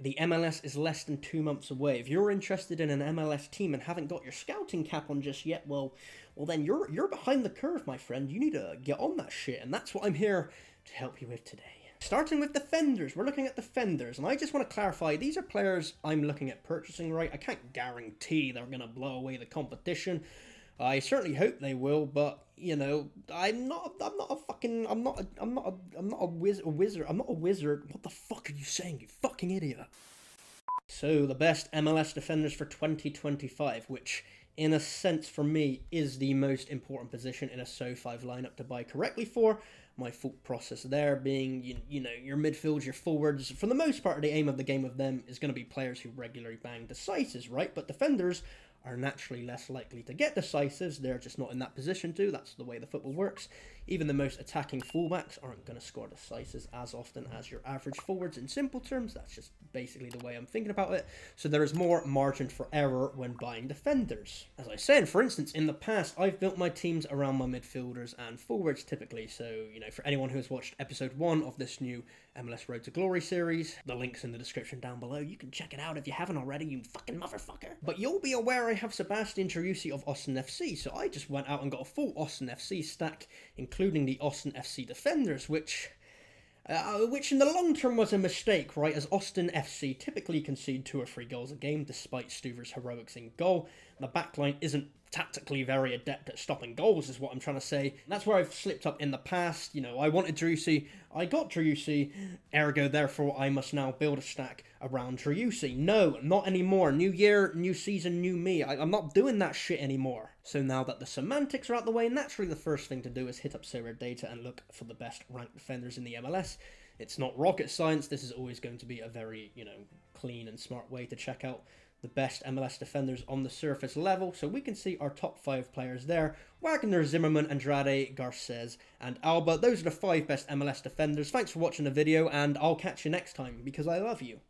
The MLS is less than 2 months away. If you're interested in an MLS team and haven't got your scouting cap on just yet, well then you're behind the curve, my friend. You need to get on that shit, and that's what I'm here to help you with today. Starting with defenders, we're looking at defenders, and I just want to clarify, these are players I'm looking at purchasing, right? I can't guarantee they're going to blow away the competition. I certainly hope they will, but you know, I'm not a wizard. I'm not a wizard. What the fuck are you saying, you fucking idiot? So the best MLS defenders for 2025, which in a sense for me is the most important position in a SO5 lineup to buy correctly for. My thought process there being, you know, your midfields, your forwards, for the most part, the aim of the game of them is going to be players who regularly bang decisives, right? But defenders are naturally less likely to get decisives. They're just not in that position to. That's the way the football works. Even the most attacking fullbacks aren't going to score decisives as often as your average forwards in simple terms. That's just basically the way I'm thinking about it. So there is more margin for error when buying defenders. As I said, for instance, in the past, I've built my teams around my midfielders and forwards typically. So, you know, for anyone who has watched episode 1 of this new MLS Road to Glory series, the link's in the description down below. You can check it out if you haven't already, you fucking motherfucker. But you'll be aware I have Sebastian Driussi of Austin FC, so I just went out and got a full Austin FC stack, including the Austin FC defenders, which in the long term was a mistake, right, as Austin FC typically concede 2 or 3 goals a game, despite Stuver's heroics in goal. The backline isn't tactically very adept at stopping goals, is what I'm trying to say. That's where I've slipped up in the past. You know, I wanted Driussi, I got Driussi, ergo, therefore, I must now build a stack around Driussi. No, not anymore. New year, new season, new me. I'm not doing that shit anymore. So now that the semantics are out the way, naturally the first thing to do is hit up Sorare data and look for the best ranked defenders in the MLS. It's not rocket science. This is always going to be a very, you know, clean and smart way to check out the best MLS defenders on the surface level. So we can see our top 5 players there: Wagner, Zimmerman, Andrade, Garces, and Alba. Those are the 5 best MLS defenders. Thanks for watching the video, and I'll catch you next time, because I love you.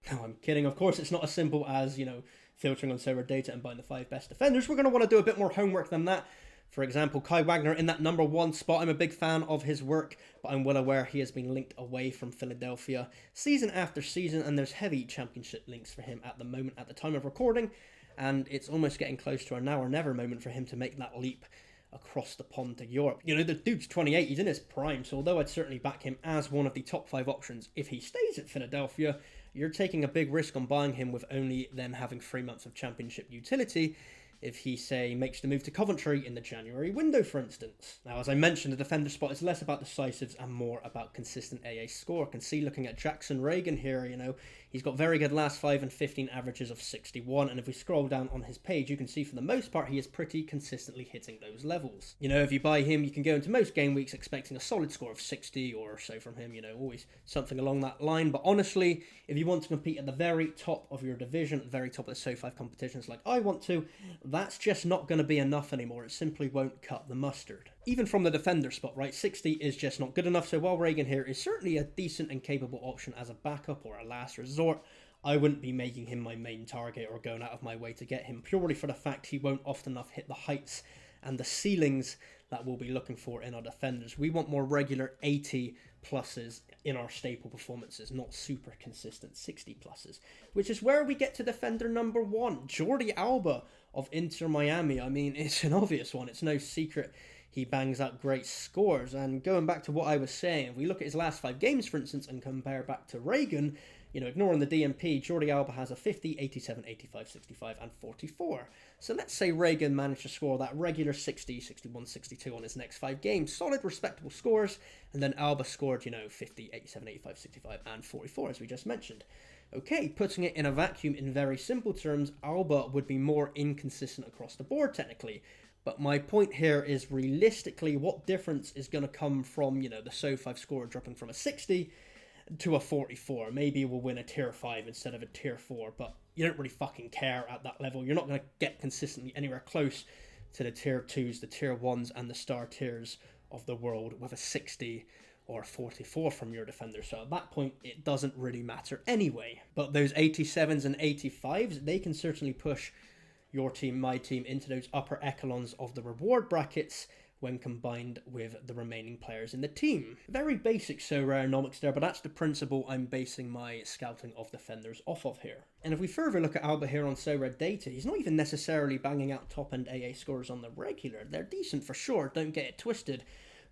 No, I'm kidding. Of course, it's not as simple as, you know, filtering on Sorare data and buying the 5 best defenders. We're going to want to do a bit more homework than that. For example, Kai Wagner in that number 1 spot. I'm a big fan of his work, but I'm well aware he has been linked away from Philadelphia season after season, and there's heavy championship links for him at the moment, at the time of recording, and it's almost getting close to a now or never moment for him to make that leap across the pond to Europe. You know, the dude's 28, he's in his prime, so although I'd certainly back him as one of the top 5 options if he stays at Philadelphia, you're taking a big risk on buying him with only then having 3 months of championship utility if he, say, makes the move to Coventry in the January window, for instance. Now, as I mentioned, the defender spot is less about decisives and more about consistent AA score. I can see, looking at Jackson Reagan here, you know, he's got very good last 5 and 15 averages of 61, and if we scroll down on his page, you can see for the most part he is pretty consistently hitting those levels. You know, if you buy him, you can go into most game weeks expecting a solid score of 60 or so from him, you know, always something along that line. But honestly, if you want to compete at the very top of your division, at the very top of the SO5 competitions like I want to, that's just not going to be enough anymore. It simply won't cut the mustard. Even from the defender spot, right, 60 is just not good enough. So while Reagan here is certainly a decent and capable option as a backup or a last resort, I wouldn't be making him my main target or going out of my way to get him, purely for the fact he won't often enough hit the heights and the ceilings that we'll be looking for in our defenders. We want more regular 80 pluses in our staple performances, not super consistent 60 pluses, which is where we get to defender number 1, Jordi Alba of Inter Miami. I mean, it's an obvious one. It's no secret he bangs out great scores. And going back to what I was saying, if we look at his last 5 games, for instance, and compare back to Reagan, you know, ignoring the DMP, Jordi Alba has a 50, 87, 85, 65, and 44. So let's say Reagan managed to score that regular 60, 61, 62 on his next 5 games. Solid, respectable scores. And then Alba scored, you know, 50, 87, 85, 65, and 44, as we just mentioned. Okay, putting it in a vacuum in very simple terms, Alba would be more inconsistent across the board, technically. But my point here is, realistically, what difference is going to come from, you know, the SO5 score dropping from a 60 to a 44? Maybe we'll win a tier 5 instead of a tier 4, but you don't really fucking care at that level. You're not going to get consistently anywhere close to the tier 2s, the tier 1s, and the star tiers of the world with a 60 or 44 from your defender. So at that point, it doesn't really matter anyway. But those 87s and 85s, they can certainly push your team, my team, into those upper echelons of the reward brackets, when combined with the remaining players in the team. Very basic Sorare there, but that's the principle I'm basing my scouting of defenders off of here. And if we further look at Alba here on Sorare data, he's not even necessarily banging out top-end AA scores on the regular. They're decent for sure, don't get it twisted,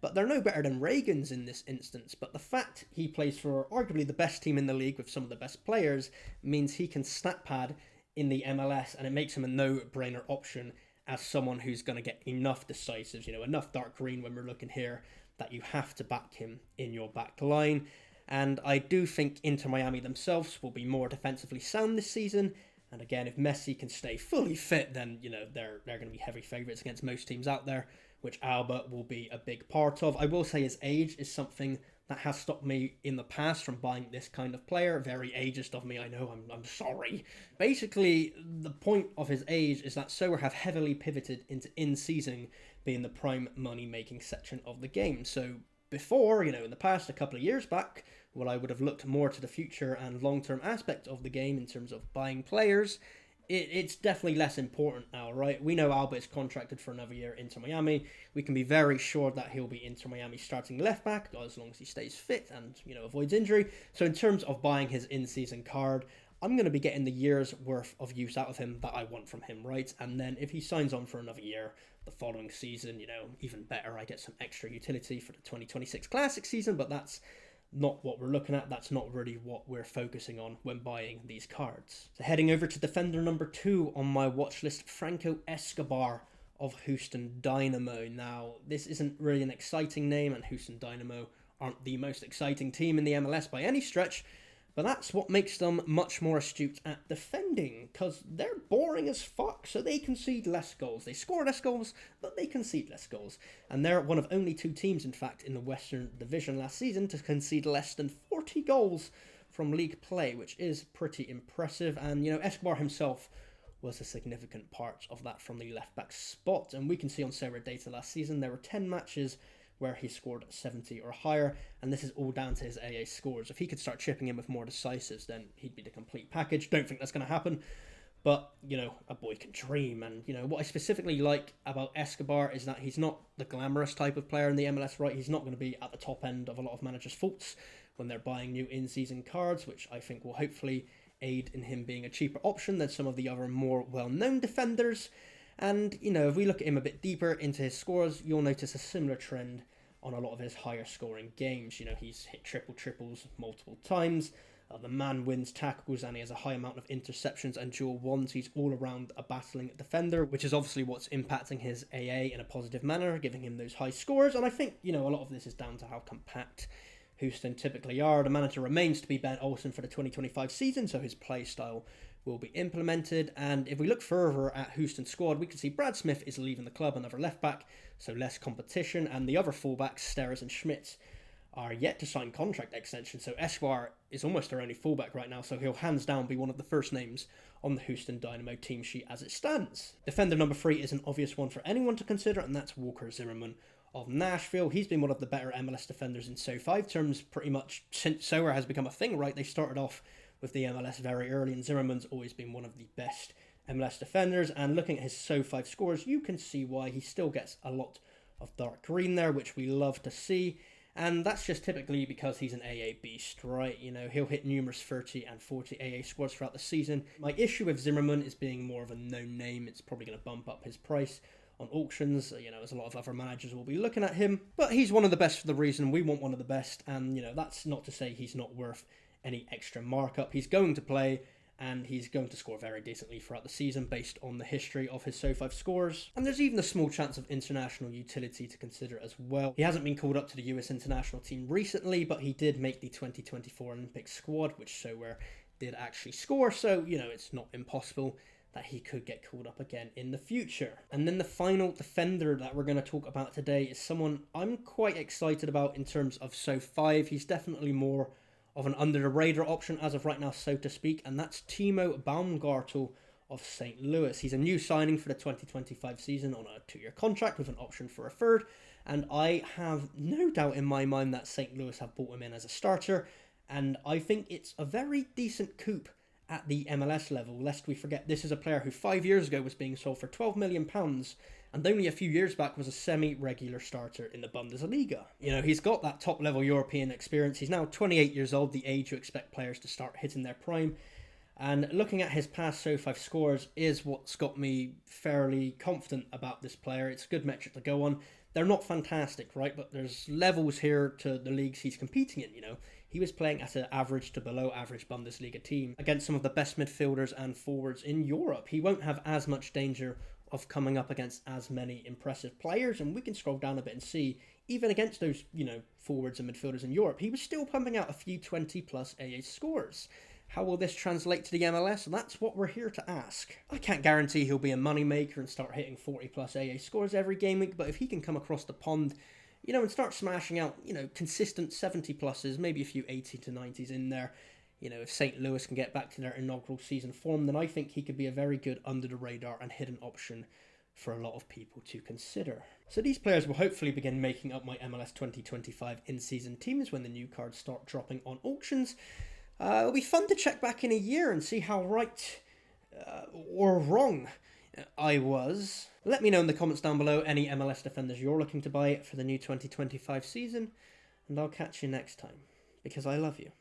but they're no better than Reagan's in this instance. But the fact he plays for arguably the best team in the league with some of the best players means he can stat pad in the MLS, and it makes him a no-brainer option as someone who's going to get enough decisives, enough dark green when we're looking here, that you have to back him in your back line. And I do think Inter Miami themselves will be more defensively sound this season. And again, if Messi can stay fully fit, then, they're going to be heavy favourites against most teams out there, which Alba will be a big part of. I will say his age is something that has stopped me in the past from buying this kind of player. Very ageist of me, I know, I'm sorry. Basically, the point of his age is that Sorare have heavily pivoted into in-season being the prime money-making section of the game. So before, in the past, a couple of years back, well, I would have looked more to the future and long-term aspect of the game in terms of buying players. It's definitely less important now, right? We know Alba is contracted for another year into Miami. We can be very sure that he'll be Inter Miami starting left back as long as he stays fit and, avoids injury. So in terms of buying his in-season card, I'm going to be getting the year's worth of use out of him that I want from him, right? And then if he signs on for another year, the following season, even better, I get some extra utility for the 2026 Classic season, but that's not what we're looking at. That's not really what we're focusing on when buying these cards. So heading over to defender number 2 on my watch list, Franco Escobar of Houston Dynamo. Now, this isn't really an exciting name, and Houston Dynamo aren't the most exciting team in the MLS by any stretch, but that's what makes them much more astute at defending, because they're boring as fuck, so they concede less goals. They score less goals, but they concede less goals. And they're one of only 2 teams, in fact, in the Western Division last season to concede less than 40 goals from league play, which is pretty impressive. And, Escobar himself was a significant part of that from the left-back spot. And we can see on Sorare data last season, there were 10 matches where he scored 70 or higher, and this is all down to his AA scores. If he could start chipping in with more decisives, then he'd be the complete package. Don't think that's going to happen, but, a boy can dream. And, what I specifically like about Escobar is that he's not the glamorous type of player in the MLS, right? He's not going to be at the top end of a lot of managers' faults when they're buying new in-season cards, which I think will hopefully aid in him being a cheaper option than some of the other more well-known defenders. And, if we look at him a bit deeper into his scores, you'll notice a similar trend on a lot of his higher scoring games. He's hit triples multiple times. The man wins tackles, and he has a high amount of interceptions and dual ones. He's all around a battling defender, which is obviously what's impacting his AA in a positive manner, giving him those high scores. And I think, a lot of this is down to how compact Houston typically are. The manager remains to be Ben Olsen for the 2025 season, so his play style will be implemented. And if we look further at Houston's squad, we can see Brad Smith is leaving the club, another left back, so less competition, and the other fullbacks, Steres and Schmitz, are yet to sign contract extensions. So Escobar is almost their only fullback right now, so he'll hands down be one of the first names on the Houston Dynamo team sheet as it stands. Defender number 3 is an obvious one for anyone to consider, and that's Walker Zimmerman of Nashville. He's been one of the better MLS defenders in SO5 terms pretty much since Sorare has become a thing, right? They started off with the MLS very early, and Zimmerman's always been one of the best MLS defenders. And looking at his SO5 scores, you can see why he still gets a lot of dark green there, which we love to see. And that's just typically because he's an AA beast, right? He'll hit numerous 30 and 40 AA scores throughout the season. My issue with Zimmerman is being more of a known name. It's probably going to bump up his price on auctions, as a lot of other managers will be looking at him. But he's one of the best for the reason we want one of the best. And, that's not to say he's not worth any extra markup. He's going to play, and he's going to score very decently throughout the season based on the history of his SO5 scores. And there's even a small chance of international utility to consider as well. He hasn't been called up to the US international team recently, but he did make the 2024 Olympic squad, which Sorare did actually score, so, it's not impossible that he could get called up again in the future. And then the final defender that we're going to talk about today is someone I'm quite excited about in terms of SO5. He's definitely more of an under-the-radar option as of right now, so to speak, and that's Timo Baumgartl of St. Louis. He's a new signing for the 2025 season on a 2-year contract with an option for a third, and I have no doubt in my mind that St. Louis have brought him in as a starter, and I think it's a very decent coup at the MLS level, lest we forget this is a player who 5 years ago was being sold for £12 million and only a few years back was a semi-regular starter in the Bundesliga. You know, he's got that top-level European experience. He's now 28 years old, the age you expect players to start hitting their prime. And looking at his past SO5 scores is what's got me fairly confident about this player. It's a good metric to go on. They're not fantastic, right? But there's levels here to the leagues he's competing in, you know. He was playing at an average to below average Bundesliga team against some of the best midfielders and forwards in Europe. He won't have as much danger of coming up against as many impressive players, and we can scroll down a bit and see, even against those, you know, forwards and midfielders in Europe, he was still pumping out a few 20-plus AA scores. How will this translate to the MLS? And that's what we're here to ask. I can't guarantee he'll be a moneymaker and start hitting 40-plus AA scores every game week, but if he can come across the pond, you know, and start smashing out, you know, consistent 70-pluses, maybe a few 80 to 90s in there, you know, if St. Louis can get back to their inaugural season form, then I think he could be a very good under-the-radar and hidden option for a lot of people to consider. So these players will hopefully begin making up my MLS 2025 in-season teams when the new cards start dropping on auctions. It'll be fun to check back in a year and see how right or wrong I was. Let me know in the comments down below any MLS defenders you're looking to buy for the new 2025 season, and I'll catch you next time, because I love you.